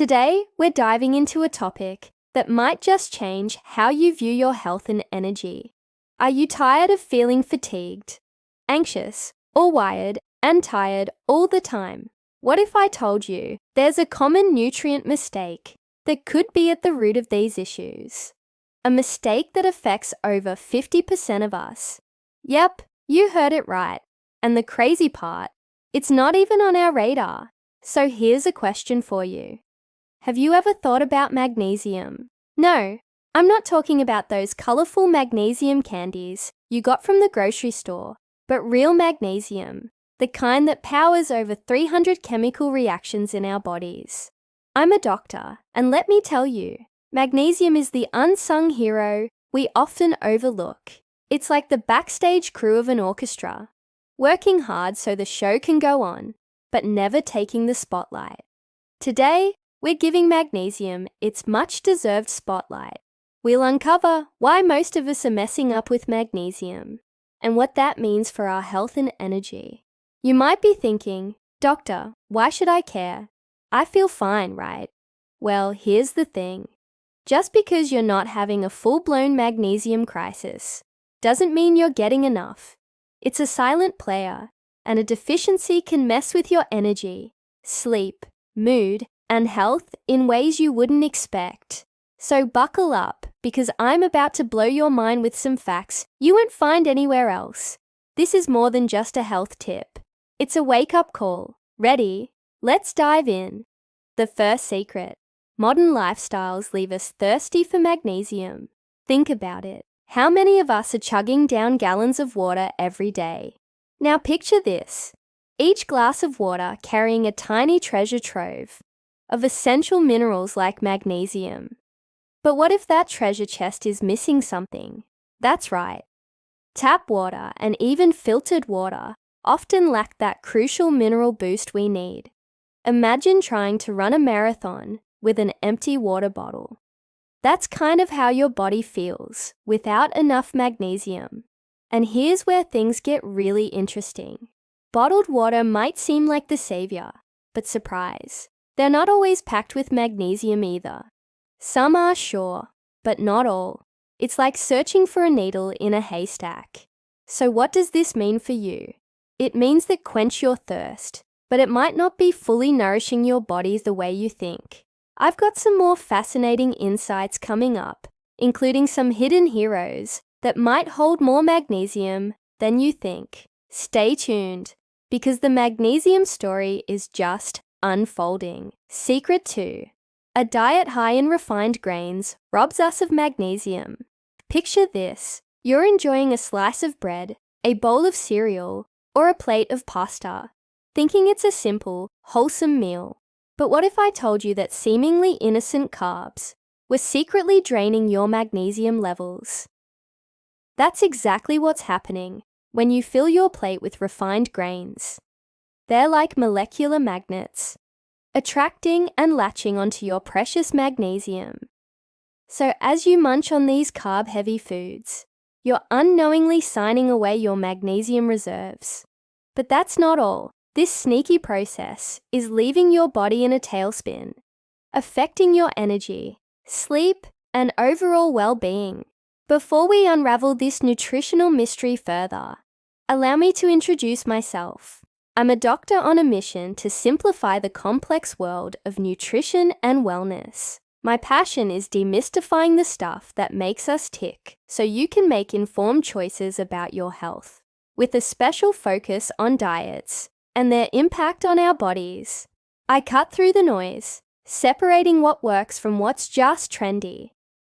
Today, we're diving into a topic that might just change how you view your health and energy. Are you tired of feeling fatigued, anxious, or wired and tired all the time? What if I told you there's a common nutrient mistake that could be at the root of these issues? A mistake that affects over 50% of us. Yep, you heard it right. And the crazy part, it's not even on our radar. So here's a question for you. Have you ever thought about magnesium? No, I'm not talking about those colorful magnesium candies you got from the grocery store, but real magnesium, the kind that powers over 300 chemical reactions in our bodies. I'm a doctor, and let me tell you, magnesium is the unsung hero we often overlook. It's like the backstage crew of an orchestra, working hard so the show can go on, but never taking the spotlight. Today, we're giving magnesium its much-deserved spotlight. We'll uncover why most of us are messing up with magnesium and what that means for our health and energy. You might be thinking, Doctor, why should I care? I feel fine, right? Well, here's the thing. Just because you're not having a full-blown magnesium crisis doesn't mean you're getting enough. It's a silent player, and a deficiency can mess with your energy, sleep, mood, and health in ways you wouldn't expect. So buckle up, because I'm about to blow your mind with some facts you won't find anywhere else. This is more than just a health tip. It's a wake-up call. Ready? Let's dive in. The first secret. Modern lifestyles leave us thirsty for magnesium. Think about it. How many of us are chugging down gallons of water every day? Now picture this. Each glass of water carrying a tiny treasure trove of essential minerals like magnesium. But what if that treasure chest is missing something? That's right. Tap water and even filtered water often lack that crucial mineral boost we need. Imagine trying to run a marathon with an empty water bottle. That's kind of how your body feels without enough magnesium. And here's where things get really interesting. Bottled water might seem like the savior, but surprise, they're not always packed with magnesium either. Some are, sure, but not all. It's like searching for a needle in a haystack. So what does this mean for you? It means that quench your thirst, but it might not be fully nourishing your body the way you think. I've got some more fascinating insights coming up, including some hidden heroes that might hold more magnesium than you think. Stay tuned, because the magnesium story is just unfolding. Secret 2. A diet high in refined grains robs us of magnesium. Picture this. You're enjoying a slice of bread, a bowl of cereal, or a plate of pasta, thinking it's a simple, wholesome meal. But what if I told you that seemingly innocent carbs were secretly draining your magnesium levels? That's exactly what's happening when you fill your plate with refined grains. They're like molecular magnets, attracting and latching onto your precious magnesium. So as you munch on these carb-heavy foods, you're unknowingly signing away your magnesium reserves. But that's not all. This sneaky process is leaving your body in a tailspin, affecting your energy, sleep, and overall well-being. Before we unravel this nutritional mystery further, allow me to introduce myself. I'm a doctor on a mission to simplify the complex world of nutrition and wellness. My passion is demystifying the stuff that makes us tick so you can make informed choices about your health, with a special focus on diets and their impact on our bodies. I cut through the noise, separating what works from what's just trendy.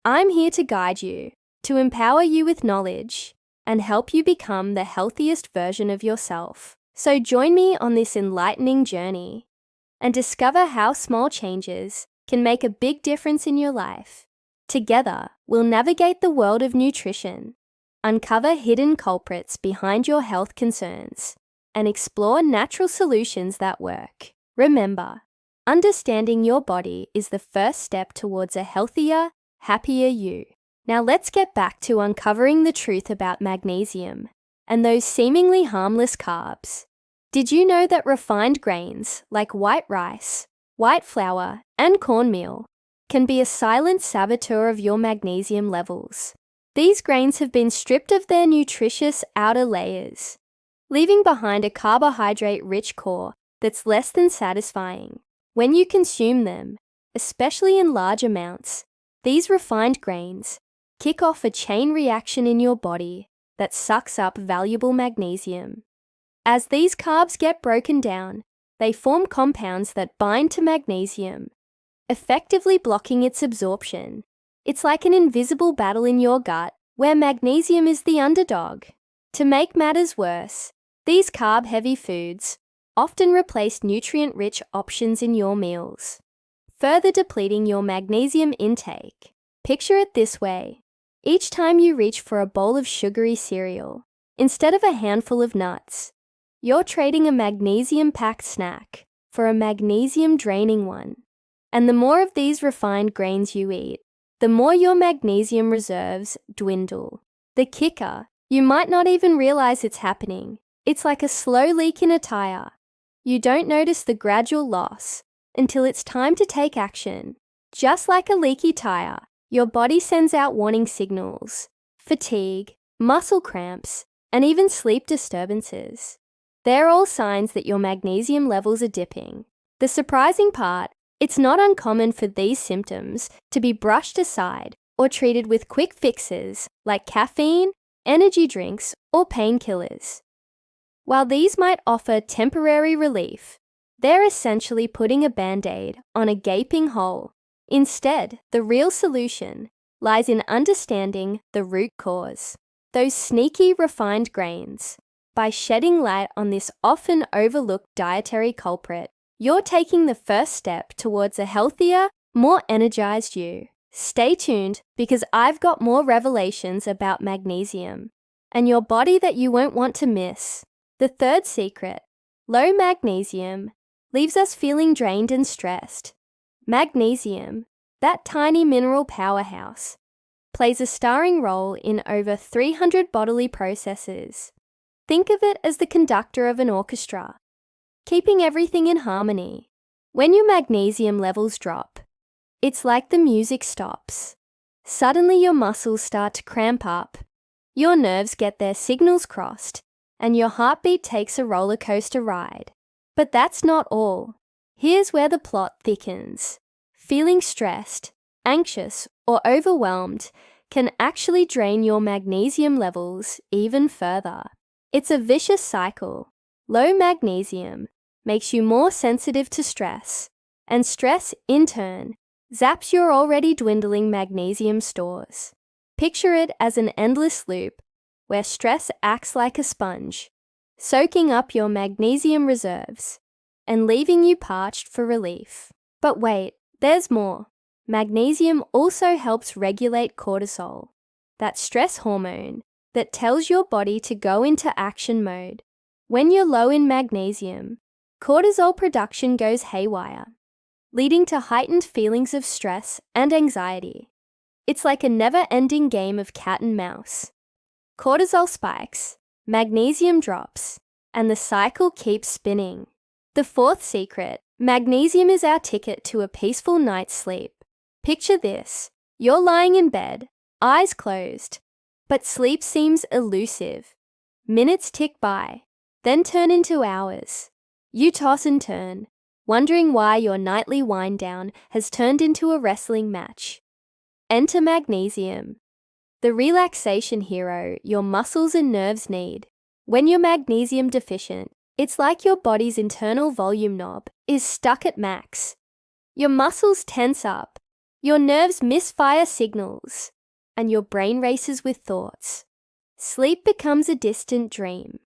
I'm here to guide you, to empower you with knowledge, and help you become the healthiest version of yourself. So join me on this enlightening journey and discover how small changes can make a big difference in your life. Together, we'll navigate the world of nutrition, uncover hidden culprits behind your health concerns, and explore natural solutions that work. Remember, understanding your body is the first step towards a healthier, happier you. Now let's get back to uncovering the truth about magnesium and those seemingly harmless carbs. Did you know that refined grains, like white rice, white flour, and cornmeal can be a silent saboteur of your magnesium levels. These grains have been stripped of their nutritious outer layers, leaving behind a carbohydrate-rich core that's less than satisfying. When you consume them, especially in large amounts, these refined grains kick off a chain reaction in your body that sucks up valuable magnesium. As these carbs get broken down, they form compounds that bind to magnesium, effectively blocking its absorption. It's like an invisible battle in your gut where magnesium is the underdog. To make matters worse, these carb-heavy foods often replace nutrient-rich options in your meals, further depleting your magnesium intake. Picture it this way. Each time you reach for a bowl of sugary cereal, instead of a handful of nuts, you're trading a magnesium-packed snack for a magnesium-draining one. And the more of these refined grains you eat, the more your magnesium reserves dwindle. The kicker, you might not even realize it's happening. It's like a slow leak in a tire. You don't notice the gradual loss until it's time to take action. Just like a leaky tire, your body sends out warning signals: fatigue, muscle cramps, and even sleep disturbances. They're all signs that your magnesium levels are dipping. The surprising part, it's not uncommon for these symptoms to be brushed aside or treated with quick fixes like caffeine, energy drinks, or painkillers. While these might offer temporary relief, they're essentially putting a Band-Aid on a gaping hole. Instead, the real solution lies in understanding the root cause, those sneaky refined grains. By shedding light on this often overlooked dietary culprit, you're taking the first step towards a healthier, more energized you. Stay tuned because I've got more revelations about magnesium and your body that you won't want to miss. The third secret, low magnesium, leaves us feeling drained and stressed. Magnesium, that tiny mineral powerhouse, plays a starring role in over 300 bodily processes. Think of it as the conductor of an orchestra, keeping everything in harmony. When your magnesium levels drop, it's like the music stops. Suddenly your muscles start to cramp up, your nerves get their signals crossed, and your heartbeat takes a roller coaster ride. But that's not all. Here's where the plot thickens. Feeling stressed, anxious, or overwhelmed can actually drain your magnesium levels even further. It's a vicious cycle. Low magnesium makes you more sensitive to stress, and stress, in turn, zaps your already dwindling magnesium stores. Picture it as an endless loop where stress acts like a sponge, soaking up your magnesium reserves and leaving you parched for relief. But wait, there's more. Magnesium also helps regulate cortisol, that stress hormone that tells your body to go into action mode. When you're low in magnesium, cortisol production goes haywire, leading to heightened feelings of stress and anxiety. It's like a never-ending game of cat and mouse. Cortisol spikes, magnesium drops, and the cycle keeps spinning. The fourth secret, magnesium is our ticket to a peaceful night's sleep. Picture this: you're lying in bed, eyes closed, but sleep seems elusive. Minutes tick by, then turn into hours. You toss and turn, wondering why your nightly wind-down has turned into a wrestling match. Enter magnesium, the relaxation hero your muscles and nerves need. When you're magnesium deficient, it's like your body's internal volume knob is stuck at max. Your muscles tense up, your nerves misfire signals, and your brain races with thoughts. Sleep becomes a distant dream.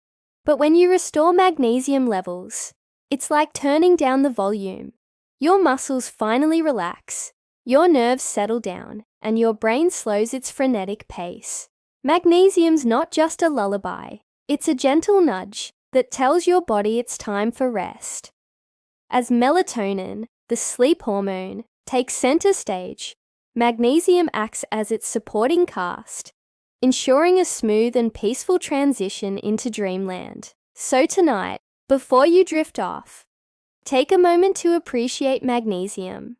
But when you restore magnesium levels, it's like turning down the volume. Your muscles finally relax, your nerves settle down, and your brain slows its frenetic pace. Magnesium's not just a lullaby, it's a gentle nudge that tells your body it's time for rest. As melatonin, the sleep hormone, takes center stage, magnesium acts as its supporting cast, ensuring a smooth and peaceful transition into dreamland. So tonight, before you drift off, Take a moment to appreciate magnesium,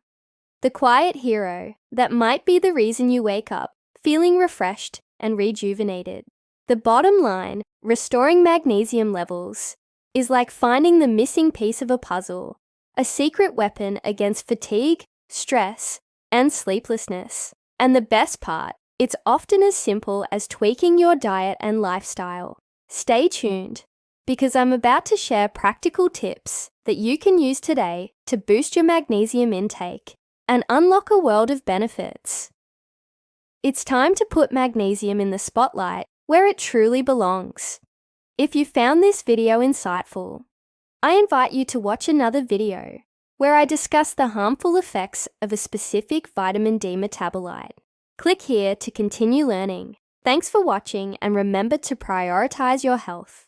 the quiet hero that might be the reason you wake up feeling refreshed and rejuvenated. The bottom line, restoring magnesium levels is like finding the missing piece of a puzzle, a secret weapon against fatigue, stress, and sleeplessness. And the best part, it's often as simple as tweaking your diet and lifestyle. Stay tuned, because I'm about to share practical tips that you can use today to boost your magnesium intake and unlock a world of benefits. It's time to put magnesium in the spotlight where it truly belongs. If you found this video insightful, I invite you to watch another video where I discuss the harmful effects of a specific vitamin D metabolite. Click here to continue learning. Thanks for watching, and remember to prioritize your health.